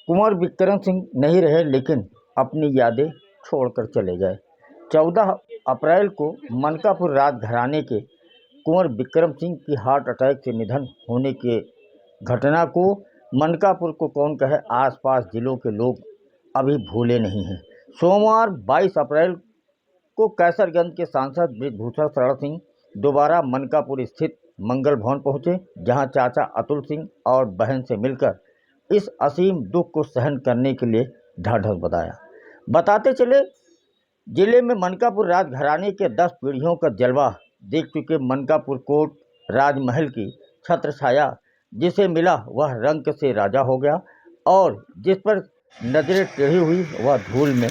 कुंवर विक्रम सिंह नहीं रहे, लेकिन अपनी यादें छोड़कर चले गए। 14 अप्रैल को मनकापुर राजघराने के कुंवर विक्रम सिंह की हार्ट अटैक से निधन होने के घटना को मनकापुर को कौन कहे, आसपास जिलों के लोग अभी भूले नहीं हैं। सोमवार 22 अप्रैल को कैसरगंज के सांसद बृजभूषण शरण सिंह दोबारा मनकापुर स्थित मंगल भवन पहुंचे, जहां चाचा अतुल सिंह और बहन से मिलकर इस असीम दुख को सहन करने के लिए ढाढ़स बंधाया। बताते चले, जिले में मनकापुर राजघराने के 10 पीढ़ियों का जलवा देख चुके मनकापुर कोट राजमहल की छत्र छाया जिसे मिला वह रंक से राजा हो गया, और जिस पर नजरें टेढ़ी हुई वह धूल में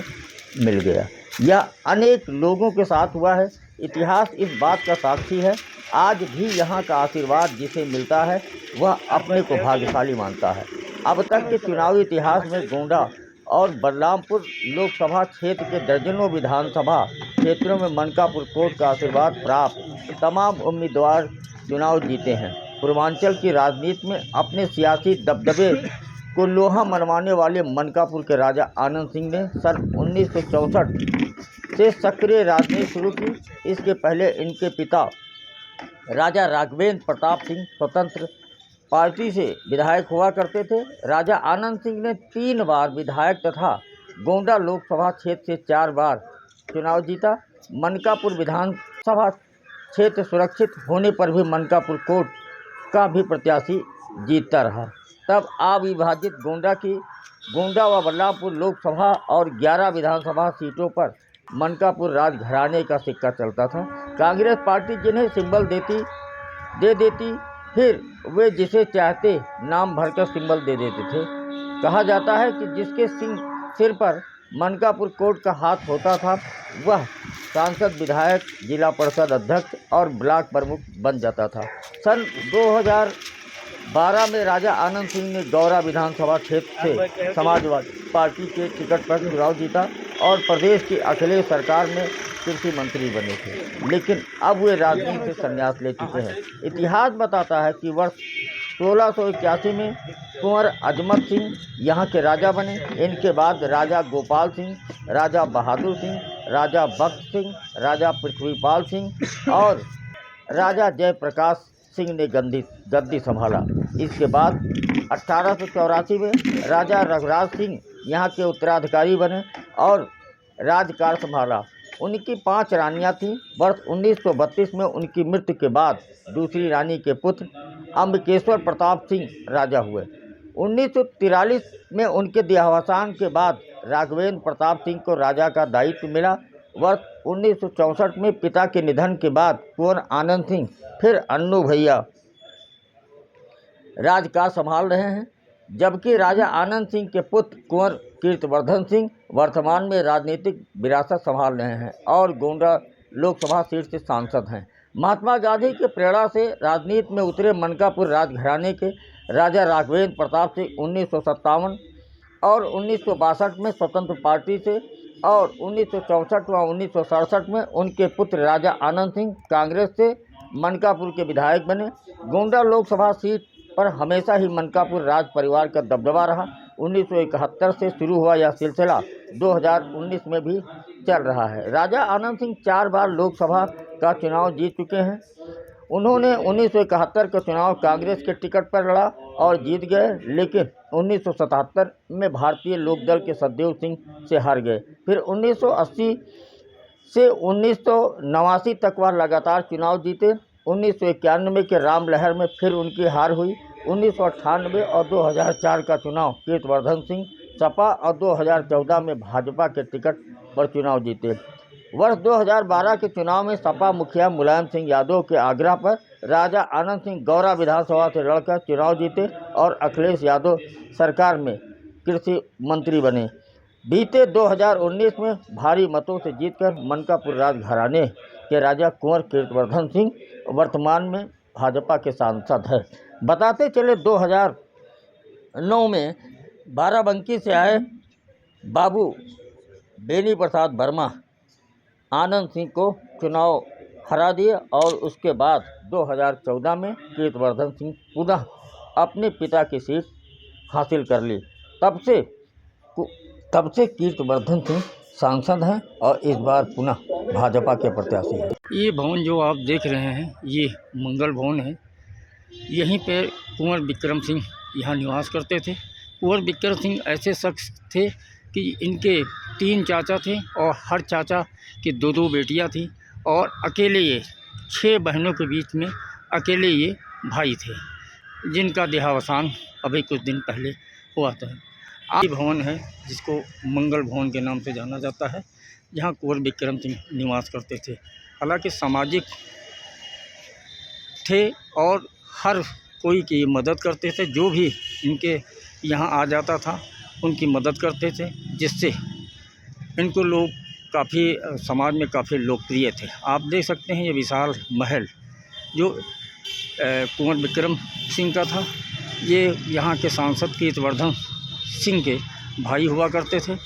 मिल गया। यह अनेक लोगों के साथ हुआ है। इतिहास इस बात का साक्षी है। आज भी यहाँ का आशीर्वाद जिसे मिलता है वह अपने को भाग्यशाली मानता है। अब तक के चुनावी इतिहास में गोंडा और बलरामपुर लोकसभा क्षेत्र के दर्जनों विधानसभा क्षेत्रों में मनकापुर कोट का आशीर्वाद प्राप्त तमाम उम्मीदवार चुनाव जीते हैं। पूर्वांचल की राजनीति में अपने सियासी दबदबे को लोहा मनवाने वाले मनकापुर के राजा आनंद सिंह ने सन 1964 से सक्रिय राजनीति शुरू की। इसके पहले इनके पिता राजा राघवेंद्र प्रताप सिंह स्वतंत्र पार्टी से विधायक हुआ करते थे। राजा आनंद सिंह ने 3 बार विधायक तथा गोंडा लोकसभा क्षेत्र से 4 बार चुनाव जीता। मनकापुर विधानसभा क्षेत्र सुरक्षित होने पर भी मनकापुर कोट का भी प्रत्याशी जीतता रहा। तब अविभाजित गोंडा व बलरामपुर लोकसभा और 11 विधानसभा सीटों पर मनकापुर राजघराने का सिक्का चलता था। कांग्रेस पार्टी जिन्हें सिंबल दे देती, फिर वे जिसे चाहते नाम भरकर सिंबल दे देते थे। कहा जाता है कि जिसके सिर पर मनकापुर कोट का हाथ होता था वह सांसद, विधायक, जिला परिषद अध्यक्ष और ब्लॉक प्रमुख बन जाता था। सन 2012 में राजा आनंद सिंह ने गौरा विधानसभा क्षेत्र से समाजवादी पार्टी के टिकट पर चुनाव जीता और प्रदेश की अखिलेश सरकार में कृषि मंत्री बने थे, लेकिन अब वे राजनीति से संन्यास ले चुके हैं। इतिहास बताता है कि वर्ष 1681 में कुंवर अजमत सिंह यहाँ के राजा बने। इनके बाद राजा गोपाल सिंह, राजा बहादुर सिंह, राजा बख्त सिंह, राजा पृथ्वीपाल सिंह और राजा जयप्रकाश सिंह ने गद्दी संभाला। इसके बाद 1884 में राजा रघुराज सिंह यहाँ के उत्तराधिकारी बने और राजकाज संभाला। उनकी 5 रानियाँ थीं। वर्ष 1932 में उनकी मृत्यु के बाद दूसरी रानी के पुत्र अम्बिकेश्वर प्रताप सिंह राजा हुए। 1943 में उनके देहावसान के बाद राघवेंद्र प्रताप सिंह को राजा का दायित्व मिला। वर्ष 1964 में पिता के निधन के बाद कुंवर आनंद सिंह फिर अन्नू भैया राजकाज संभाल रहे हैं, जबकि राजा आनंद सिंह के पुत्र कुंवर कीर्तिवर्धन सिंह वर्तमान में राजनीतिक विरासत संभाल रहे हैं और गोंडा लोकसभा सीट से सांसद हैं। महात्मा गांधी के प्रेरणा से राजनीति में उतरे मनकापुर राजघराने के राजा राघवेंद्र प्रताप सिंह 1957 और 1962 में स्वतंत्र पार्टी से और 1964 व 1967 में उनके पुत्र राजा आनंद सिंह कांग्रेस से मनकापुर के विधायक बने। गोंडा लोकसभा सीट पर हमेशा ही मनकापुर राज परिवार का दबदबा रहा। 1971 से शुरू हुआ यह सिलसिला 2019 में भी चल रहा है। राजा आनंद सिंह 4 बार लोकसभा का चुनाव जीत चुके हैं। उन्होंने 1971 का चुनाव कांग्रेस के टिकट पर लड़ा और जीत गए, लेकिन 1977 में भारतीय लोकदल के सतदेव सिंह से हार गए। फिर 1980 से 1989 तक वह लगातार चुनाव जीते। 1991 के राम लहर में फिर उनकी हार हुई। 1998 और 2004 का चुनाव कीर्तिवर्धन सिंह सपा और 2014 में भाजपा के टिकट पर चुनाव जीते। वर्ष 2012 के चुनाव में सपा मुखिया मुलायम सिंह यादव के आग्रह पर राजा आनंद सिंह गौरा विधानसभा से लड़कर चुनाव जीते और अखिलेश यादव सरकार में कृषि मंत्री बने। बीते 2019 में भारी मतों से जीतकर मनकापुर राजघराने के राजा कुंवर कीर्तिवर्धन सिंह वर्तमान में भाजपा के सांसद हैं। बताते चले 2009 में बाराबंकी से आए बाबू बेनी प्रसाद वर्मा आनंद सिंह को चुनाव हरा दिए और उसके बाद 2014 में कीर्तिवर्धन सिंह पुनः अपने पिता की सीट हासिल कर ली। तब से कीर्तिवर्धन सिंह सांसद हैं और इस बार पुनः भाजपा के प्रत्याशी हैं। ये भवन जो आप देख रहे हैं ये मंगल भवन है। यहीं पे कुंवर विक्रम सिंह यहाँ निवास करते थे। कुंवर विक्रम सिंह ऐसे शख्स थे कि इनके 3 चाचा थे और हर चाचा की 2-2 बेटियां थी और अकेले ये 6 बहनों के बीच में अकेले ये भाई थे, जिनका देहावसान अभी कुछ दिन पहले हुआ था। ये भवन है जिसको मंगल भवन के नाम से जाना जाता है, जहाँ कुंवर विक्रम सिंह निवास करते थे। हालांकि सामाजिक थे और हर कोई की मदद करते थे। जो भी इनके यहाँ आ जाता था उनकी मदद करते थे, जिससे इनको लोग काफ़ी समाज में काफ़ी लोकप्रिय थे। आप देख सकते हैं ये विशाल महल जो कुंवर विक्रम सिंह का था। ये यहाँ के सांसद कीर्तिवर्धन सिंह के भाई हुआ करते थे।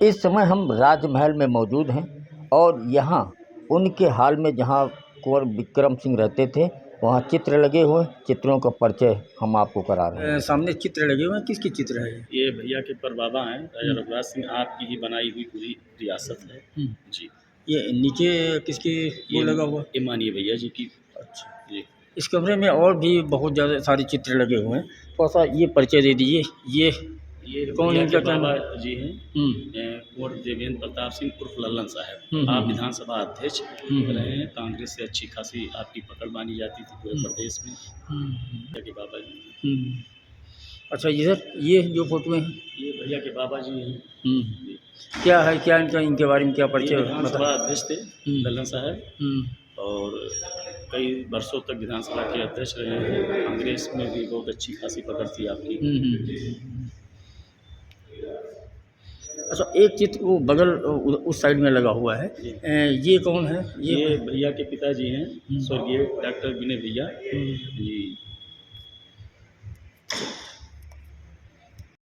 इस समय हम राजमहल में मौजूद हैं और यहाँ उनके हाल में जहाँ कुंवर विक्रम सिंह रहते थे वहाँ चित्र लगे हुए, चित्रों का परिचय हम आपको करा रहे हैं। सामने चित्र लगे हुए हैं, किसकी चित्र है? ये भैया के परबाबा हैं, राजा रघुराज सिंह। आपकी ही बनाई हुई पूरी रियासत है जी। ये नीचे किसकी वो लगा हुआ? ये मानिए भैया जी की। अच्छा जी। इस कमरे में और भी बहुत ज़्यादा सारे चित्र लगे हुए हैं। थोड़ा सा ये परिचय दे दीजिए। ये कौन इनका बाबा जी हैं, कुंवर देवेंद्र प्रताप सिंह उर्फ लल्लन साहब। आप विधानसभा अध्यक्ष रहे हैं। कांग्रेस से अच्छी खासी आपकी पकड़ मानी जाती थी पूरे प्रदेश में। के बाबा जी। अच्छा ये जो फोटो हैं ये भैया के बाबा जी हैं। क्या है, क्या इनके बारे में क्या परिचय? विधानसभा अध्यक्ष थे लल्लन साहब और कई वर्षों तक विधानसभा के अध्यक्ष रहे हैं। कांग्रेस में भी बहुत अच्छी खासी पकड़ थी आपकी। अच्छा एक चित्र वो बगल उस साइड में लगा हुआ है, ये कौन है? ये भैया के पिताजी हैं, स्वर्गीय डॉक्टर विनय भैया जी।